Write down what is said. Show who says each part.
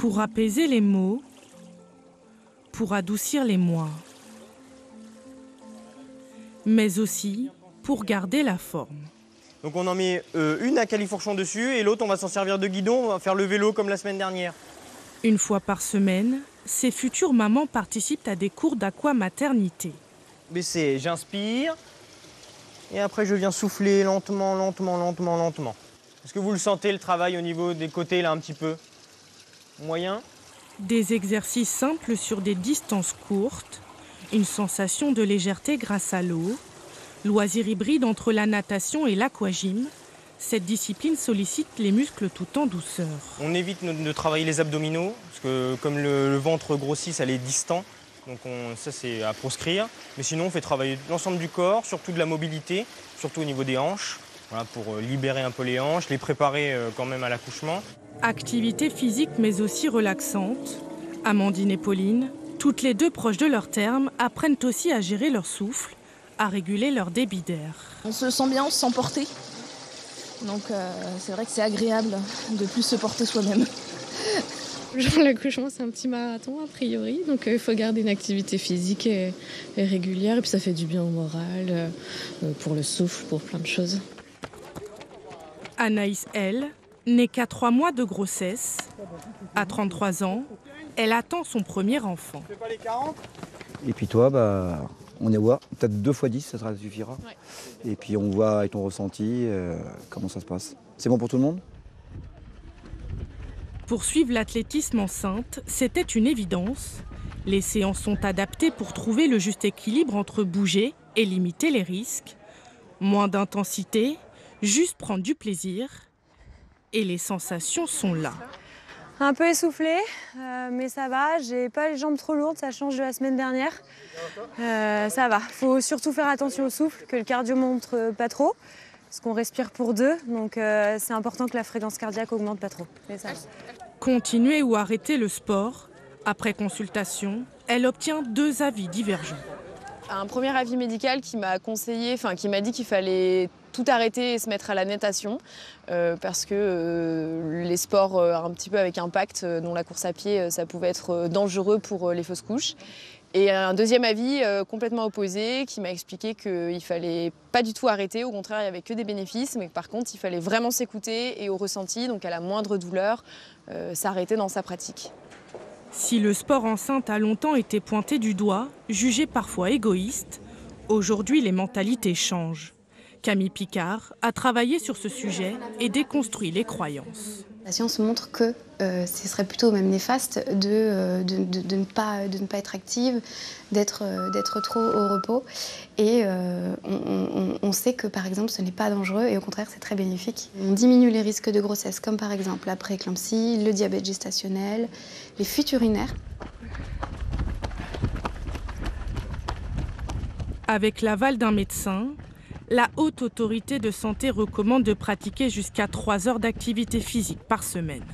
Speaker 1: Pour apaiser les maux, pour adoucir les mois, mais aussi pour garder la forme.
Speaker 2: Donc on en met une à califourchon dessus et l'autre on va s'en servir de guidon, on va faire le vélo comme la semaine dernière.
Speaker 1: Une fois par semaine, ces futures mamans participent à des cours d'aquamaternité.
Speaker 2: Baissez, j'inspire et après je viens souffler lentement, lentement, lentement, lentement. Est-ce que vous le sentez le travail au niveau des côtés là un petit peu? Moyen?
Speaker 1: Des exercices simples sur des distances courtes, une sensation de légèreté grâce à l'eau, loisir hybride entre la natation et l'aquagym. Cette discipline sollicite les muscles tout en douceur.
Speaker 2: On évite de travailler les abdominaux, parce que comme le ventre grossit, ça les distend. Donc ça c'est à proscrire. Mais sinon on fait travailler l'ensemble du corps, surtout de la mobilité, surtout au niveau des hanches. Voilà, pour libérer un peu les hanches, les préparer quand même à l'accouchement.
Speaker 1: Activité physique mais aussi relaxante. Amandine et Pauline, toutes les deux proches de leur terme, apprennent aussi à gérer leur souffle, à réguler leur débit d'air.
Speaker 3: On se sent bien, on se sent porté. Donc c'est vrai que c'est agréable de plus se porter soi-même.
Speaker 4: Genre l'accouchement c'est un petit marathon a priori, donc il faut garder une activité physique et régulière et puis ça fait du bien au moral, pour le souffle, pour plein de choses.
Speaker 1: Anaïs, elle, n'est qu'à 3 mois de grossesse. À 33 ans, elle attend son premier enfant.
Speaker 5: Et puis toi, on est voir, peut-être 2 fois 10, ça suffira. Ouais. Et puis on voit avec ton ressenti comment ça se passe. C'est bon pour tout le monde?
Speaker 1: Poursuivre l'athlétisme enceinte, c'était une évidence. Les séances sont adaptées pour trouver le juste équilibre entre bouger et limiter les risques. Moins d'intensité, juste prendre du plaisir. Et les sensations sont là.
Speaker 6: Un peu essoufflée, mais ça va. J'ai pas les jambes trop lourdes, ça change de la semaine dernière. Ça va. Faut surtout faire attention au souffle, que le cardio monte pas trop, parce qu'on respire pour 2. Donc c'est important que la fréquence cardiaque augmente pas trop. Mais ça va.
Speaker 1: Continuer ou arrêter le sport. Après consultation, elle obtient 2 avis divergents.
Speaker 3: Un premier avis médical qui m'a conseillé, qui m'a dit qu'il fallait tout arrêter et se mettre à la natation parce que les sports un petit peu avec impact, dont la course à pied, ça pouvait être dangereux pour les fausses couches. Et un deuxième avis complètement opposé qui m'a expliqué qu'il ne fallait pas du tout arrêter, au contraire il n'y avait que des bénéfices, mais par contre il fallait vraiment s'écouter et au ressenti, donc à la moindre douleur, s'arrêter dans sa pratique.
Speaker 1: Si le sport enceinte a longtemps été pointé du doigt, jugé parfois égoïste, aujourd'hui les mentalités changent. Camille Picard a travaillé sur ce sujet et déconstruit les croyances.
Speaker 7: La science montre que ce serait plutôt même néfaste de ne pas être active, d'être trop au repos. Et on sait que par exemple ce n'est pas dangereux et au contraire c'est très bénéfique. On diminue les risques de grossesse comme par exemple la prééclampsie, le diabète gestationnel, les fuites urinaires.
Speaker 1: Avec l'aval d'un médecin, la Haute Autorité de Santé recommande de pratiquer jusqu'à 3 heures d'activité physique par semaine.